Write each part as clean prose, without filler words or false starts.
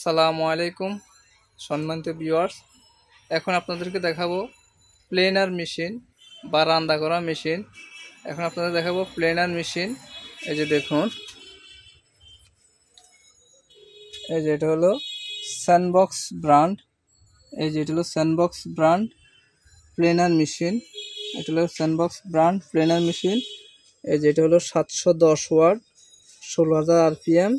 আসসালামু আলাইকুম সম্মানিত ভিউয়ার্স। এখন আপনাদেরকে দেখাবো প্লেনার মেশিন বা রান্না করা মেশিন। এখন আপনাদের দেখাবো প্লেনার মেশিন। এই যে দেখুন, এই যে এটা হলো স্যান্ডবক্স ব্র্যান্ড। এই যে এটা হলো স্যান্ডবক্স ব্র্যান্ড প্লেনার মেশিন। এটা হলো স্যান্ডবক্স ব্র্যান্ড প্লেনার মেশিন। এই যে এটা হলো 710 ওয়াট, 16,000 RPM।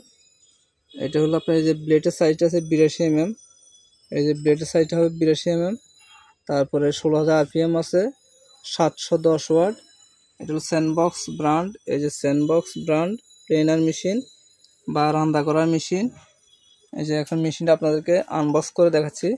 এটা হলো আপনার এই যে ব্লেডের সাইজটা আছে 82 mm। এই যে ব্লেডের সাইজটা হবে 82 mm। তারপরে 16,000 RPM আছে, 710 ওয়াট। এটা হলো স্যান্ডবক্স ব্র্যান্ড। এই যে স্যান্ডবক্স ব্র্যান্ড প্লেনার মেশিন বা রান্না করার মেশিন। এই যে এখন মেশিনটা আপনাদেরকে আনবক্স করে দেখাচ্ছি।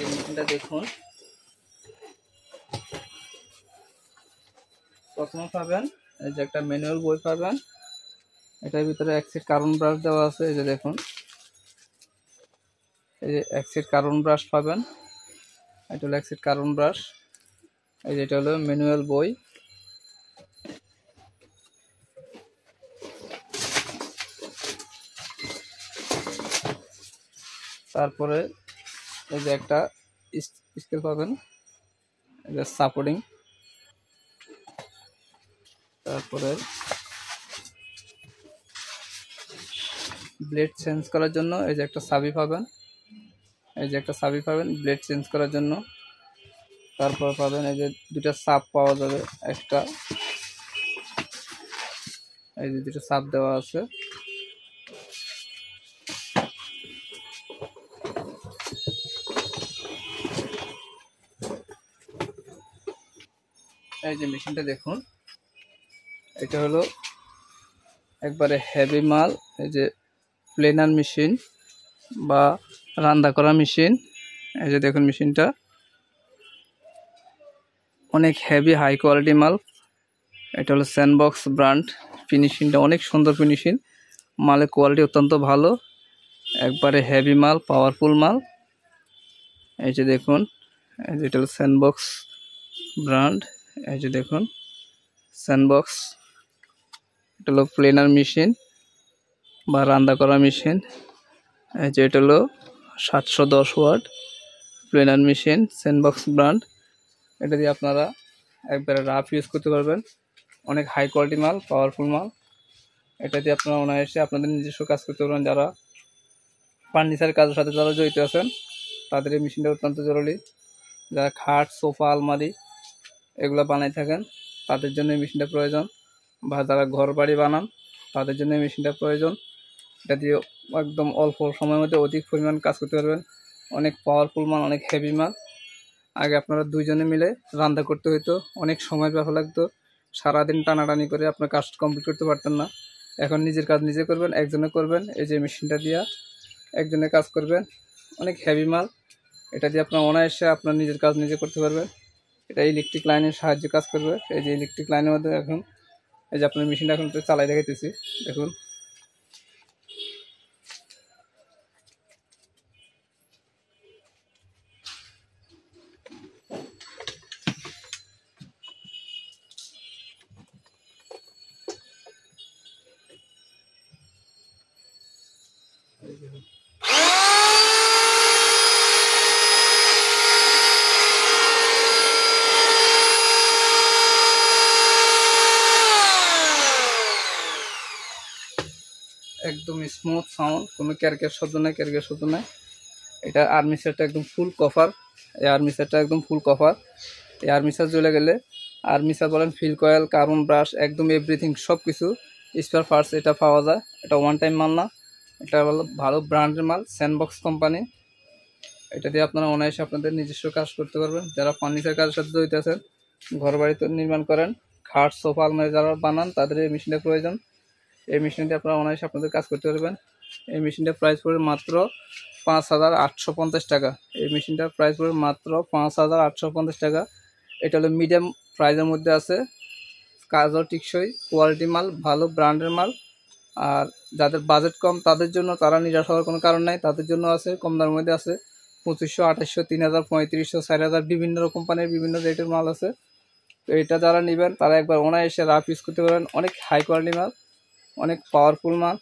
এই যে মেশিনটা দেখুন, প্রথমে পাবেন এই যে একটা ম্যানুয়াল বই পাবেন। এটার ভিতরে এক সেট কার্বন ব্রাশ দেওয়া আছে। এই যে দেখুন, এই যে এক সেট কার্বন ব্রাশ পাবেন। এটা হলো এক সেট কার্বন ব্রাশ। এই যে এটা হলো ম্যানুয়াল বই। তারপরে এই যে একটা স্কেল পাবেন, এই যে সাপোর্টিং। তারপরে ব্লেড চেঞ্জ করার জন্য এই যে একটা চাবি পাবেন। এই যে একটা চাবি পাবেন ব্লেড চেঞ্জ করার জন্য। তারপর পাবেন এই যে দুটা সাপ পাওয়া যাবে একটা। এই যে দুটো সাপ দেওয়া আছে। এই যে মেশিনটা দেখুন, এটা হলো একবারে হেভি মাল। এই যে প্লেনার মেশিন বা রান্না করা মেশিন। এই যে দেখুন, মেশিনটা অনেক হেভি হাই কোয়ালিটি মাল। এটা হলো স্যান্ডবক্স ব্র্যান্ড। ফিনিশিংটা অনেক সুন্দর ফিনিশিং, মালের কোয়ালিটি অত্যন্ত ভালো, একবারে হেভি মাল, পাওয়ারফুল মাল। এই যে দেখুন, এই যে এটা হলো স্যান্ডবক্স ব্র্যান্ড। এই যে দেখুন স্যান্ডবক্স, এটা হলো প্লেনার মেশিন বা রান্না করা মেশিন। এই যে এটা হলো 710 watt planer machine Sandbox brand. এটা দিয়ে আপনারা একবারে রাফ ইউজ করতে পারবেন, অনেক হাই কোয়ালিটি মাল, পাওয়ারফুল মাল। এটা দিয়ে আপনারা অনায়াসে আপনাদের নিজস্ব কাজ করতে পারবেন। যারা ফার্নিচার কাজের সাথে যারা জড়িত আছেন তাদের এই মেশিনটা অত্যন্ত জরুরি। যারা খাট, সোফা, আলমারি এগুলো বানাই থাকেন তাদের জন্য এই মেশিনটা প্রয়োজন, বা যারা ঘর বাড়ি বানান তাদের জন্য এই মেশিনটা প্রয়োজন। এটা দিয়ে একদম অল্প সময়ের মধ্যে অধিক পরিমাণ কাজ করতে পারবেন, অনেক পাওয়ারফুল মাল, অনেক হেভি মাল। আগে আপনারা দুইজনে মিলে রান্না করতে হইতো, অনেক সময়ের ব্যাপার লাগতো, সারাদিন টানাটানি করে আপনার কাজ কমপ্লিট করতে পারতেন না। এখন নিজের কাজ নিজে করবেন, একজনে করবেন। এই যে মেশিনটা দিয়ে একজনে কাজ করবেন, অনেক হেভি মাল। এটা দিয়ে আপনার অনায়াসে আপনার নিজের কাজ নিজে করতে পারবেন। এটা ইলেকট্রিক লাইনের সাহায্যে কাজ করবে। এই যে ইলেকট্রিক লাইনের মধ্যে এখন এই যে আপনার মেশিনটা এখন চালাই দেখাইতেছি, দেখুন। একদম স্মুথ সাউন্ড, কোনো ক্যারকের শব্দ নাই, ক্যারকের শব্দ নাই। এটা আর্মিচারটা একদম ফুল কভার। এই আর্মিচারটা একদম ফুল কভার। এই আর্মিচার জ্বলে গেলে আর্মিচার বলেন, ফিল কয়েল, কার্বন ব্রাশ, একদম এভরিথিং সব কিছু স্পেয়ার পার্টস এটা পাওয়া যায়। এটা ওয়ান টাইম মাল না, এটা হলো ভালো ব্র্যান্ডের মাল, স্যান্ডবক্স কোম্পানি। এটা দিয়ে আপনারা অনায়াসে আপনাদের নিজস্ব কাজ করতে পারবেন। যারা ফার্নিচার কাজের সাথে জড়িত আছেন, ঘর বাড়িতে নির্মাণ করেন, খাট সোফা আলমারি যারা বানান, তাদের এই মেশিনটার প্রয়োজন। এই মেশিনটি আপনারা অনায়াসে আপনাদের কাজ করতে পারবেন। এই মেশিনটার প্রাইস পড়বে মাত্র 5,850 টাকা। এই মেশিনটার প্রাইস পড়বে মাত্র 5,850 টাকা। এটা হলো মিডিয়াম প্রাইসের মধ্যে আছে, কাজও টিকসই, কোয়ালিটি মাল, ভালো ব্র্যান্ডের মাল। আর যাদের বাজেট কম তাদের জন্য, তারা নিরাশ হওয়ার কোনো কারণ নাই, তাদের জন্য আছে কম দামের মধ্যে আছে 2500, 2800, 3000, 3500, 4000 বিভিন্ন কোম্পানির বিভিন্ন রেটের মাল আছে। তো এটা যারা নেবেন তারা একবার অনায়াসে রাফ ইউজ করতে পারবেন। অনেক হাই কোয়ালিটি মাল, অনেক পাওয়ারফুল মাল।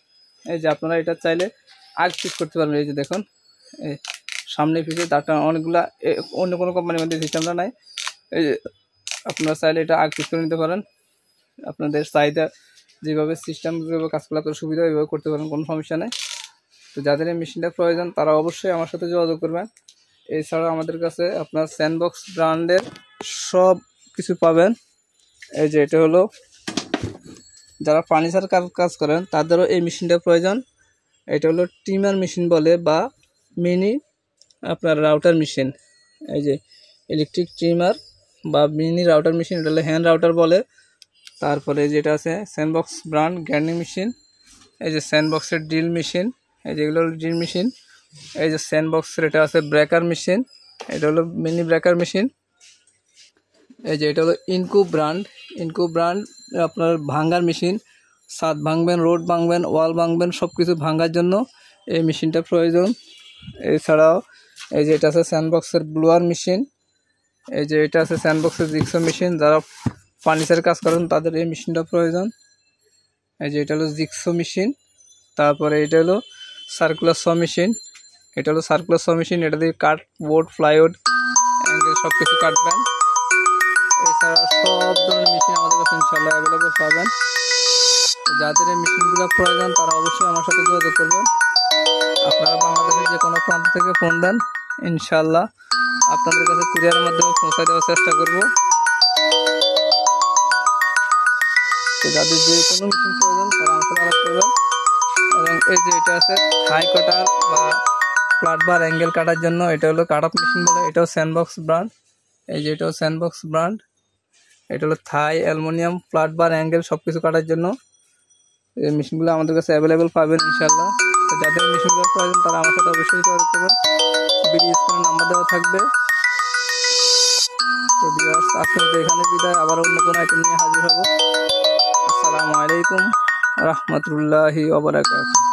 এই যে আপনারা এটা চাইলে আগ পিস করতে পারবেন। এই যে দেখুন, এই সামনে পিছিয়ে দাঁড়টা অনেকগুলা, অন্য কোনো কোম্পানির মধ্যে সিস্টেমটা নাই। এই যে আপনারা চাইলে এটা আগ পিস করে নিতে পারেন। আপনাদের চাহিদা যেভাবে সিস্টেম যেভাবে কাজ করলে আপনার সুবিধা ওইভাবে করতে পারেন, কোনো সমস্যা নেই। তো যাদের এই মেশিনটা প্রয়োজন তারা অবশ্যই আমার সাথে যোগাযোগ করবেন। এছাড়া আমাদের কাছে আপনার স্যান্ডবক্স ব্র্যান্ডের সব কিছু পাবেন। এই যে এটা হলো, যারা ফার্নিচার কাজ করেন তাদেরও এই মেশিনটা প্রয়োজন। এটা হলো ট্রিমার মেশিন বলে, বা মিনি আপনার রাউটার মেশিন। এই যে ইলেকট্রিক ট্রিমার বা মিনি রাউটার মেশিন, এটা হলো হ্যান্ড রাউটার বলে। তারপরে যেটা আছে স্যান্ডবক্স ব্র্যান্ড গ্রাইন্ডিং মেশিন। এই যে স্যান্ডবক্সের ড্রিল মেশিন, এই যেগুলো হলো ড্রিল মেশিন। এই যে স্যান্ডবক্সের এটা আছে ব্রেকার মেশিন, এটা হলো মিনি ব্রেকার মেশিন। এই যে এটা হলো ইনকু ব্র্যান্ড আপনার ভাঙ্গার মেশিন। ছাদ ভাঙবেন, রোড ভাঙবেন, ওয়াল ভাঙবেন, সব কিছু ভাঙার জন্য এই মেশিনটা প্রয়োজন। এছাড়াও এই যে এটা আছে স্যান্ডবক্সের ব্লোয়ার মেশিন। এই যে এটা আছে স্যান্ডবক্সের জিক্সো মেশিন। যারা ফার্নিচার কাজ করেন তাদের এই মেশিনটা প্রয়োজন। এই যে এটা হলো জিক্সো মেশিন। তারপরে এটা হলো সার্কুলার স মেশিন। এটা হলো সার্কুলার স মেশিন, এটা দিয়ে কাঠ, বোর্ড, প্লাইউড, অ্যাঙ্গেল সব কিছু কাটবেন। এছাড়া সব ধরনের মেশিন আমাদের কাছে ইনশাআল্লাহ অ্যাভেলেবেল পাবেন। যাদের এই মেশিনগুলো প্রয়োজন তারা অবশ্যই আমার সাথে যোগাযোগ করবেন। আপনারা বাংলাদেশের যে কোনো প্রান্ত থেকে ফোন দেন, ইনশাআল্লাহ আপনাদের কাছে কুরিয়ারের মাধ্যমে পৌঁছে দেওয়ার চেষ্টা করব। তো যাদের যে কোনো মেশিন প্রয়োজন তারা আমার সাথে আলাপ করবেন। এবং এই যে এটা আছে থাই কাটার বা ফ্ল্যাট বার অ্যাঙ্গেল কাটার জন্য, এটা হলো কাট আপ মেশিন বলে, এটাও স্যান্ডবক্স ব্র্যান্ড। এই যে এটাও স্যান্ডবক্স ব্র্যান্ড। এটা হলো থাই, অ্যালুমিনিয়াম, ফ্ল্যাট বার, অ্যাঙ্গেল সব কিছু কাটার জন্য এই মেশিনগুলো আমাদের কাছে অ্যাভেলেবেল পাবেন ইনশাআল্লাহ। তো যাদের মেশিনগুলো প্রয়োজন তারা আমার সাথে অবশ্যই যোগাযোগ করবেন। ভিডিও স্ক্রিনে নাম্বার দেওয়া থাকবে। তো ভিউয়ার্স, আজকের মতো এখানে বিদায়, আবার অন্য কোনো আইটেম নিয়ে হাজির হব। আসসালামু আলাইকুম রাহমাতুল্লাহি ওয়া বারাকাতুহু।